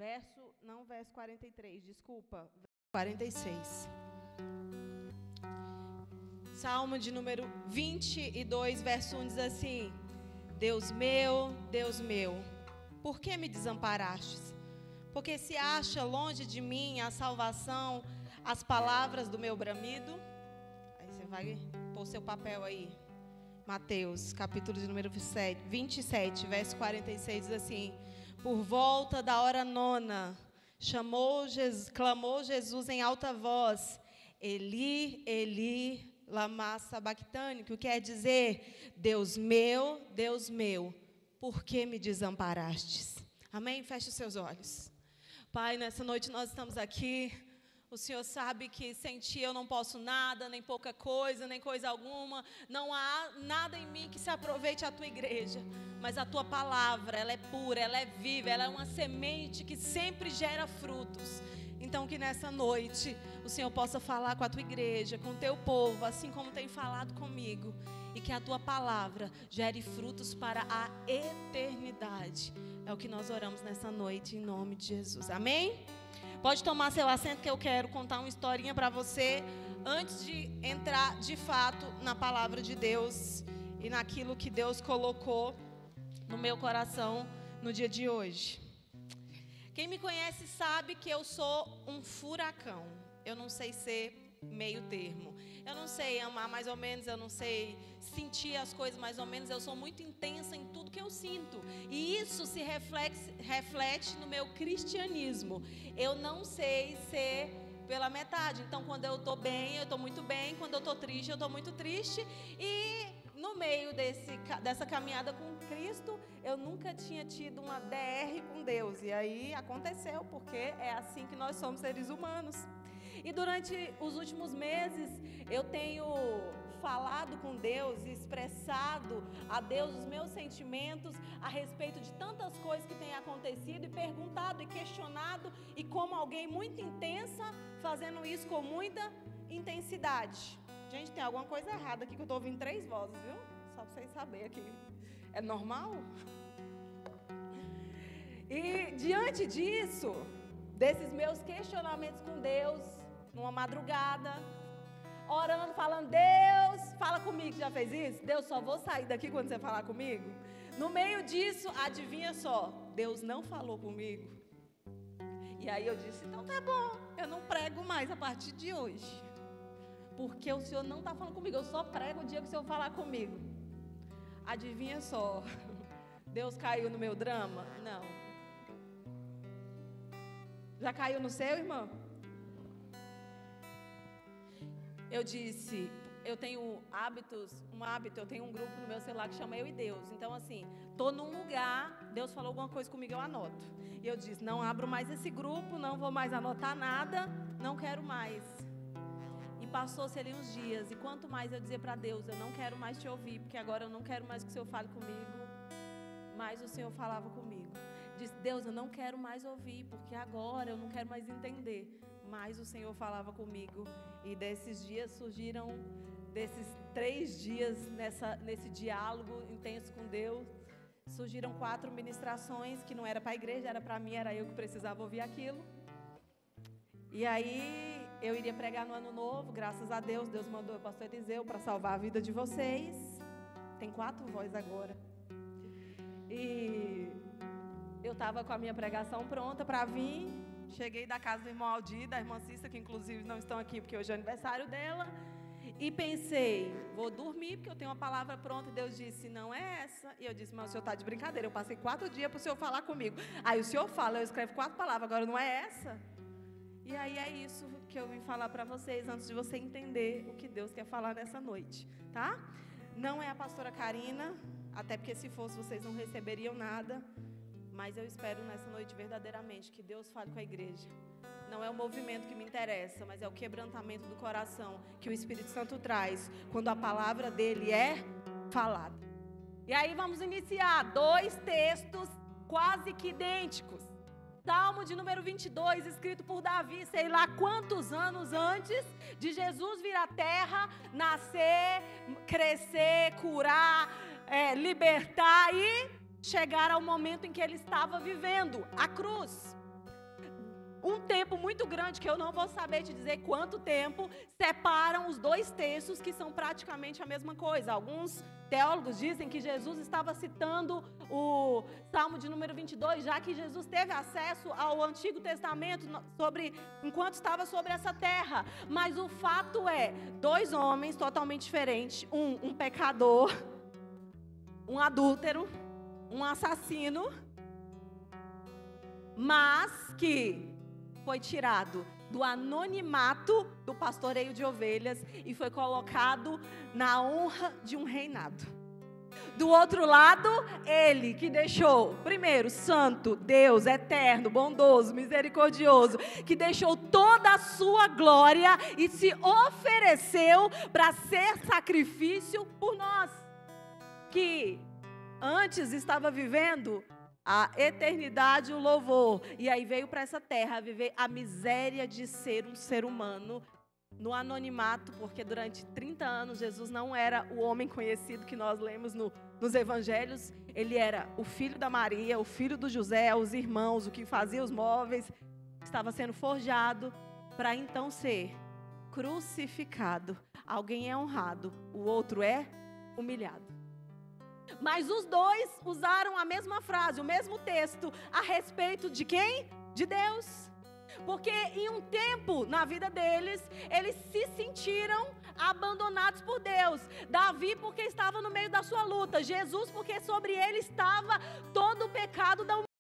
verso 43, desculpa, 46. Salmo de número 22, verso 1 diz assim: Deus meu, por que me desamparastes? Porque se acha longe de mim a salvação, as palavras do meu bramido. Aí você vai pôr seu papel aí. Mateus, capítulo de número 27, verso 46, diz assim: Por volta da hora nona, clamou Jesus em alta voz: Eli, Eli, lama sabachthani, que quer dizer: Deus meu, por que me desamparastes? Amém? Feche os seus olhos. Pai, nessa noite nós estamos aqui. O Senhor sabe que sem Ti eu não posso nada, nem pouca coisa, nem coisa alguma. Não há nada em mim que se aproveite a Tua igreja. Mas a Tua palavra, ela é pura, ela é viva, ela é uma semente que sempre gera frutos. Então que nessa noite o Senhor possa falar com a Tua igreja, com o Teu povo, assim como tem falado comigo. E que a Tua palavra gere frutos para a eternidade. É o que nós oramos nessa noite, em nome de Jesus. Amém? Pode tomar seu assento que eu quero contar uma historinha para você antes de entrar de fato na palavra de Deus e naquilo que Deus colocou no meu coração no dia de hoje. Quem me conhece sabe que eu sou um furacão. Eu não sei ser meio termo. Eu não sei amar mais ou menos, eu não sei sentir as coisas mais ou menos. Eu sou muito intensa em tudo que eu sinto. E isso se reflete no meu cristianismo. Eu não sei ser pela metade. Então, quando eu estou bem, eu estou muito bem. Quando eu estou triste, eu estou muito triste. E no meio dessa caminhada com Cristo, eu nunca tinha tido uma DR com Deus. E aí aconteceu, porque é assim que nós somos seres humanos. E durante os últimos meses, eu tenho falado com Deus, expressado a Deus os meus sentimentos a respeito de tantas coisas que têm acontecido, e perguntado e questionado, e como alguém muito intensa, fazendo isso com muita intensidade. Gente, tem alguma coisa errada aqui, que eu estou ouvindo 3 vozes, viu? Só para vocês saberem aqui. É normal? E diante disso, desses meus questionamentos com Deus, numa madrugada, orando, falando: Deus, fala comigo. Já fez isso? Deus, só vou sair daqui quando você falar comigo. No meio disso, adivinha só, Deus não falou comigo. E aí eu disse: então tá bom, eu não prego mais a partir de hoje, porque o Senhor não está falando comigo. Eu só prego o dia que o Senhor falar comigo. Adivinha só, Deus caiu no meu drama? Não. Já caiu no seu, irmão? Eu disse, eu tenho eu tenho um grupo no meu celular que chama Eu e Deus. Então assim, tô num lugar, Deus falou alguma coisa comigo, eu anoto. E eu disse: não abro mais esse grupo, não vou mais anotar nada, não quero mais. E passou-se ali uns dias, e quanto mais eu dizia para Deus: eu não quero mais te ouvir, porque agora eu não quero mais que o Senhor fale comigo, mais o Senhor falava comigo. Disse: Deus, eu não quero mais ouvir, porque agora eu não quero mais entender. Mas o Senhor falava comigo. E desses dias surgiram, desses 3 dias, nesse diálogo intenso com Deus, surgiram 4 ministrações, que não era para a igreja, era para mim, era eu que precisava ouvir aquilo. E aí eu iria pregar no ano novo, graças a Deus, Deus mandou o pastor Eliseu para salvar a vida de vocês. Tem 4 vozes agora. E eu estava com a minha pregação pronta para vir. Cheguei da casa do irmão Aldir, da irmã Cissa, que inclusive não estão aqui porque hoje é aniversário dela. E pensei: vou dormir porque eu tenho uma palavra pronta. E Deus disse: não é essa. E eu disse: mas o senhor está de brincadeira, eu passei 4 dias para o senhor falar comigo. Aí o senhor fala, eu escrevo 4 palavras, agora não é essa? E aí é isso que eu vim falar para vocês, antes de você entender o que Deus quer falar nessa noite, tá? Não é a pastora Karina, até porque se fosse vocês não receberiam nada. Mas eu espero nessa noite verdadeiramente que Deus fale com a igreja. Não é o movimento que me interessa, mas é o quebrantamento do coração que o Espírito Santo traz quando a palavra dele é falada. E aí vamos iniciar 2 textos quase que idênticos. Salmo de número 22, escrito por Davi, sei lá quantos anos antes de Jesus vir à terra, nascer, crescer, curar, libertar e chegar ao momento em que ele estava vivendo, a cruz. um tempo muito grande, que eu não vou saber te dizer quanto tempo, separam os dois textos que são praticamente a mesma coisa. Alguns teólogos dizem que Jesus estava citando o Salmo de número 22, já que Jesus teve acesso ao Antigo Testamento enquanto estava sobre essa terra. Mas o fato é, dois homens totalmente diferentes, um pecador, um adúltero, um assassino, mas que foi tirado do anonimato do pastoreio de ovelhas e foi colocado na honra de um reinado. Do outro lado, ele que deixou, primeiro, santo, Deus, eterno, bondoso, misericordioso, que deixou toda a sua glória e se ofereceu para ser sacrifício por nós, que antes estava vivendo a eternidade, o louvor, e aí veio para essa terra viver a miséria de ser um ser humano no anonimato, porque durante 30 anos Jesus não era o homem conhecido que nós lemos nos evangelhos. Ele era o filho da Maria, o filho do José, os irmãos, o que fazia os móveis, estava sendo forjado para então ser crucificado. Alguém é honrado, o outro é humilhado. Mas os dois usaram a mesma frase, o mesmo texto, a respeito de quem? De Deus. Porque em um tempo na vida deles, eles se sentiram abandonados por Deus. Davi porque estava no meio da sua luta. Jesus porque sobre ele estava todo o pecado da humanidade.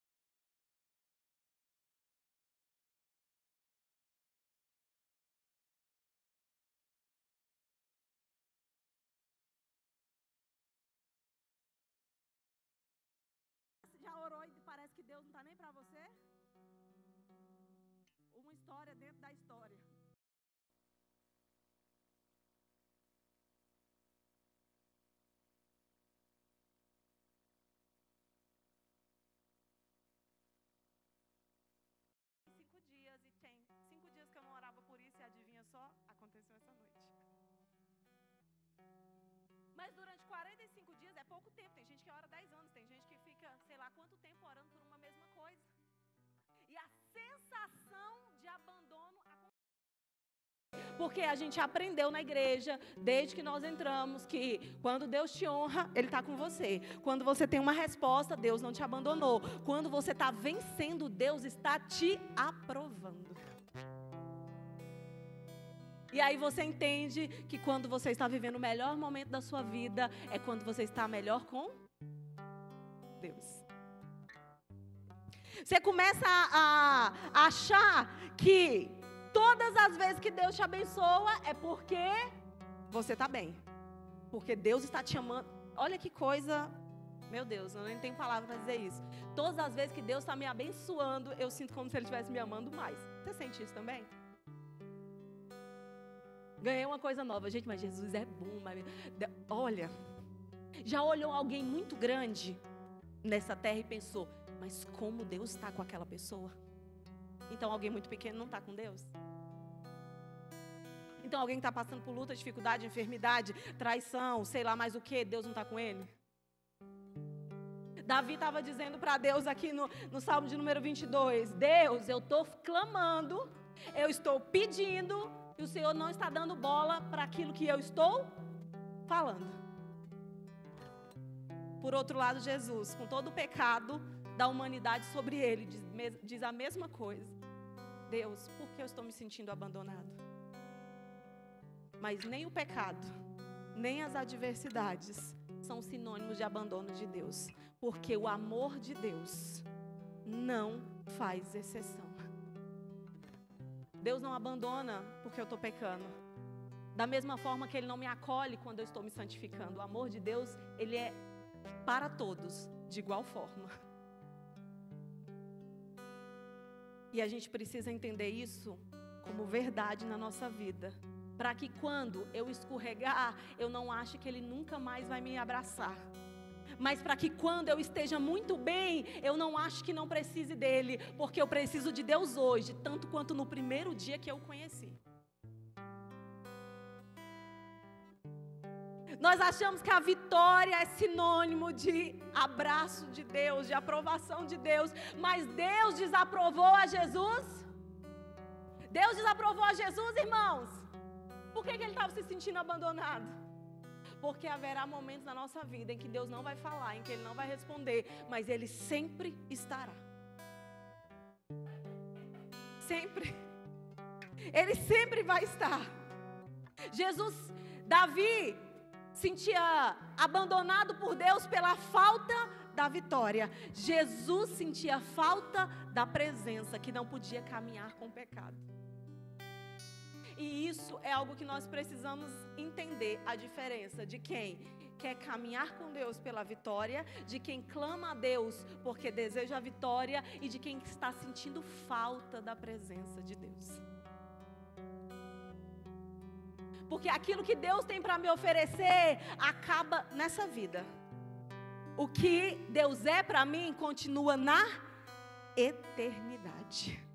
Já orou e parece que Deus não está nem para você? Uma história dentro da história. Tem 5 dias que eu não orava por isso e adivinha só? Aconteceu essa noite. Mas durante 45 dias é pouco tempo. Tem gente que ora 10 anos, tem gente que fica, sei lá quanto tempo orando por uma mesma coisa. E a sensação de abandono acontece. Porque a gente aprendeu na igreja, desde que nós entramos, que quando Deus te honra, Ele está com você. Quando você tem uma resposta, Deus não te abandonou. Quando você está vencendo, Deus está te aprovando. E aí você entende que quando você está vivendo o melhor momento da sua vida, é quando você está melhor com Deus. Você começa a achar que todas as vezes que Deus te abençoa é porque você está bem. Porque Deus está te amando. Olha que coisa, meu Deus, eu nem tenho palavra para dizer isso. Todas as vezes que Deus está me abençoando, eu sinto como se Ele estivesse me amando mais. Você sente isso também? Ganhei uma coisa nova, gente, mas Jesus é bom. Olha, já olhou alguém muito grande nessa terra e pensou, mas como Deus está com aquela pessoa? Então alguém muito pequeno não está com Deus? Então alguém que está passando por luta, dificuldade, enfermidade, traição, sei lá mais o que, Deus não está com ele? Davi estava dizendo para Deus aqui no Salmo de número 22, Deus, eu estou clamando, eu estou pedindo, e o Senhor não está dando bola para aquilo que eu estou falando. Por outro lado, Jesus, com todo o pecado da humanidade sobre ele, diz a mesma coisa. Deus, por que eu estou me sentindo abandonado? Mas nem o pecado, nem as adversidades são sinônimos de abandono de Deus. Porque o amor de Deus não faz exceção. Deus não abandona porque eu estou pecando. Da mesma forma que Ele não me acolhe quando eu estou me santificando. O amor de Deus, Ele é para todos, de igual forma. E a gente precisa entender isso como verdade na nossa vida. Para que quando eu escorregar, eu não ache que Ele nunca mais vai me abraçar. Mas para que quando eu esteja muito bem, eu não acho que não precise dele, porque eu preciso de Deus hoje, tanto quanto no primeiro dia que eu o conheci. Nós achamos que a vitória é sinônimo de abraço de Deus, de aprovação de Deus, mas Deus desaprovou a Jesus? Deus desaprovou a Jesus, irmãos. Por que ele estava se sentindo abandonado? Porque haverá momentos na nossa vida em que Deus não vai falar, em que Ele não vai responder, mas Ele sempre estará. Sempre. Ele sempre vai estar. Davi sentia abandonado por Deus pela falta da vitória. Jesus sentia falta da presença, que não podia caminhar com o pecado. E isso é algo que nós precisamos entender, a diferença de quem quer caminhar com Deus pela vitória, de quem clama a Deus porque deseja a vitória e de quem está sentindo falta da presença de Deus. Porque aquilo que Deus tem para me oferecer acaba nessa vida. O que Deus é para mim continua na eternidade.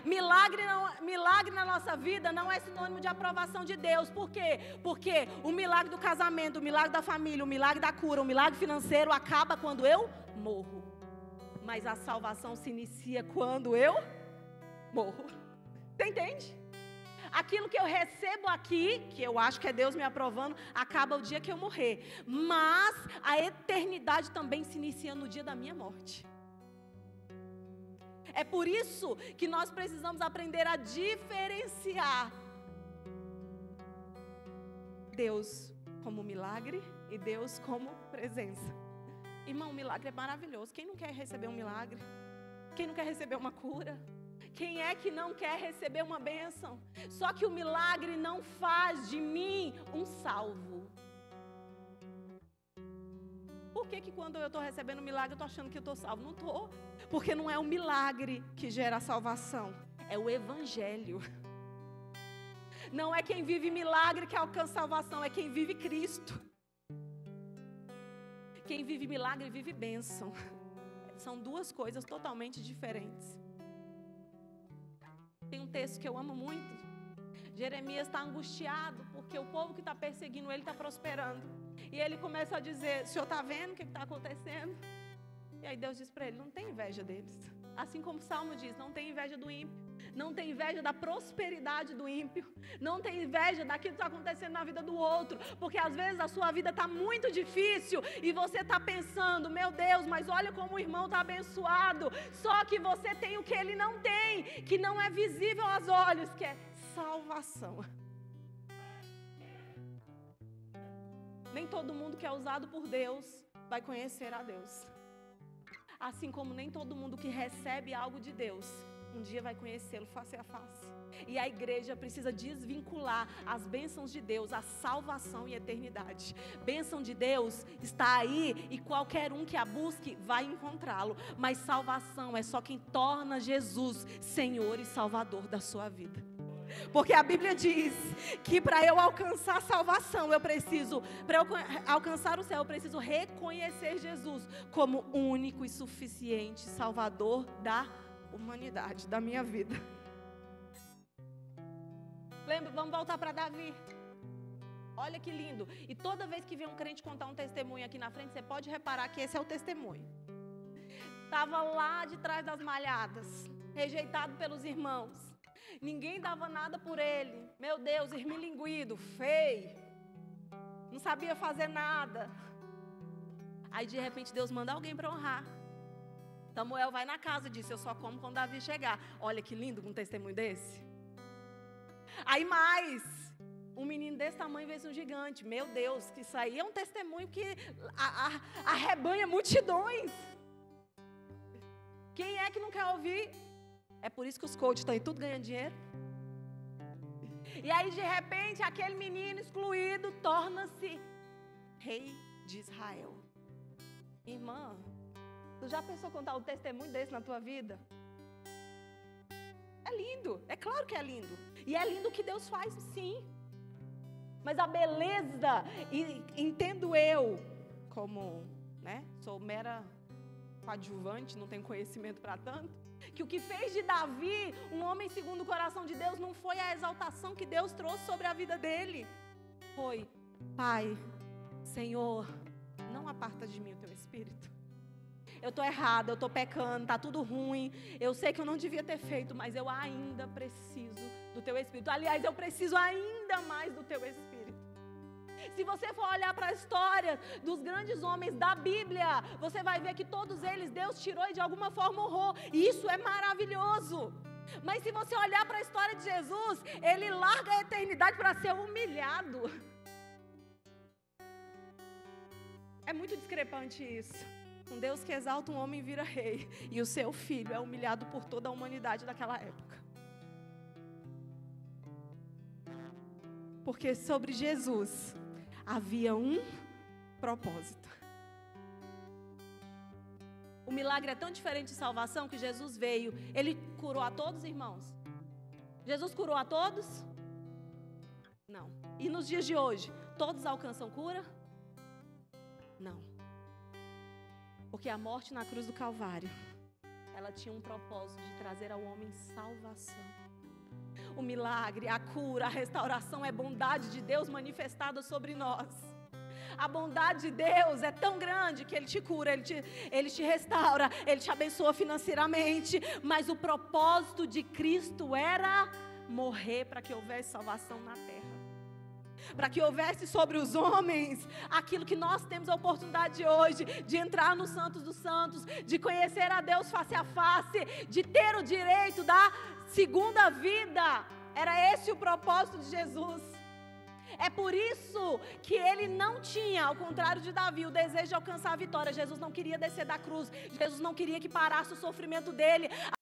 Milagre na nossa vida não é sinônimo de aprovação de Deus. Por quê? Porque o milagre do casamento, o milagre da família, o milagre da cura, o milagre financeiro acaba quando eu morro. Mas a salvação se inicia quando eu morro. Você entende? Aquilo que eu recebo aqui, que eu acho que é Deus me aprovando, acaba o dia que eu morrer. Mas a eternidade também se inicia no dia da minha morte. É por isso que nós precisamos aprender a diferenciar Deus como milagre e Deus como presença. Irmão, um milagre é maravilhoso. Quem não quer receber um milagre? Quem não quer receber uma cura? Quem é que não quer receber uma bênção? Só que o milagre não faz de mim um salvo. Por que quando eu estou recebendo um milagre eu estou achando que eu estou salvo? Não estou. Porque não é o milagre que gera a salvação. É o evangelho. Não é quem vive milagre que alcança salvação. É quem vive Cristo. Quem vive milagre vive bênção. São duas coisas totalmente diferentes. Tem um texto que eu amo muito. Jeremias está angustiado porque o povo que está perseguindo ele está prosperando. E ele começa a dizer: o senhor está vendo o que está acontecendo? E aí Deus diz para ele: não tem inveja deles. Assim como o Salmo diz: não tem inveja do ímpio. Não tem inveja da prosperidade do ímpio. Não tem inveja daquilo que está acontecendo na vida do outro. Porque às vezes a sua vida está muito difícil e você está pensando: meu Deus, mas olha como o irmão está abençoado. Só que você tem o que ele não tem, que não é visível aos olhos, que é salvação. Nem todo mundo que é usado por Deus vai conhecer a Deus. Assim como nem todo mundo que recebe algo de Deus um dia vai conhecê-lo face a face. E a igreja precisa desvincular as bênçãos de Deus, a salvação e a eternidade. Bênção de Deus está aí e qualquer um que a busque vai encontrá-lo. Mas salvação é só quem torna Jesus Senhor e Salvador da sua vida. Porque a Bíblia diz que para eu alcançar a salvação, para eu alcançar o céu, eu preciso reconhecer Jesus como único e suficiente Salvador da humanidade, da minha vida. Lembra, vamos voltar para Davi. Olha que lindo. E toda vez que vem um crente contar um testemunho aqui na frente, você pode reparar que esse é o testemunho. Estava lá de trás das malhadas, rejeitado pelos irmãos. Ninguém dava nada por ele. Meu Deus, esmilinguido, feio. Não sabia fazer nada. Aí de repente Deus manda alguém para honrar. Samuel vai na casa e diz: eu só como quando Davi chegar. Olha que lindo um testemunho desse. Aí mais, um menino desse tamanho vê um gigante. Meu Deus, que isso aí é um testemunho que arrebanha multidões. Quem é que não quer ouvir? É por isso que os coaches estão aí tudo ganhando dinheiro. E aí de repente aquele menino excluído torna-se rei de Israel. Irmã, tu já pensou contar um testemunho desse na tua vida? É lindo, é claro que é lindo. E é lindo o que Deus faz, sim. Mas a beleza, e entendo eu, como, sou mera coadjuvante, não tenho conhecimento para tanto, que o que fez de Davi um homem segundo o coração de Deus não foi a exaltação que Deus trouxe sobre a vida dele. Foi: Pai, Senhor, não aparta de mim o teu espírito. Eu eu estou errada, eu estou pecando, está tudo ruim, eu sei que eu não devia ter feito, mas eu ainda preciso do teu Espírito. Aliás, eu preciso ainda mais do teu Espírito. Se você for olhar para a história dos grandes homens da Bíblia, você vai ver que todos eles Deus tirou e de alguma forma honrou. E isso é maravilhoso. Mas se você olhar para a história de Jesus, ele larga a eternidade para ser humilhado. É muito discrepante isso. Um Deus que exalta um homem vira rei, e o seu filho é humilhado por toda a humanidade daquela época. Porque sobre Jesus havia um propósito. O milagre é tão diferente de salvação que Jesus veio. Ele curou a todos, irmãos? Jesus curou a todos? Não. E nos dias de hoje, todos alcançam cura? Não. Porque a morte na cruz do Calvário, ela tinha um propósito de trazer ao homem salvação. O milagre, a cura, a restauração é bondade de Deus manifestada sobre nós. A bondade de Deus é tão grande que Ele te cura, Ele te restaura, Ele te abençoa financeiramente. Mas o propósito de Cristo era morrer para que houvesse salvação na terra. Para que houvesse sobre os homens aquilo que nós temos a oportunidade hoje, de entrar no Santos dos Santos, de conhecer a Deus face a face, de ter o direito da segunda vida. Era esse o propósito de Jesus. É por isso que ele não tinha, ao contrário de Davi, o desejo de alcançar a vitória. Jesus não queria descer da cruz. Jesus não queria que parasse o sofrimento dele.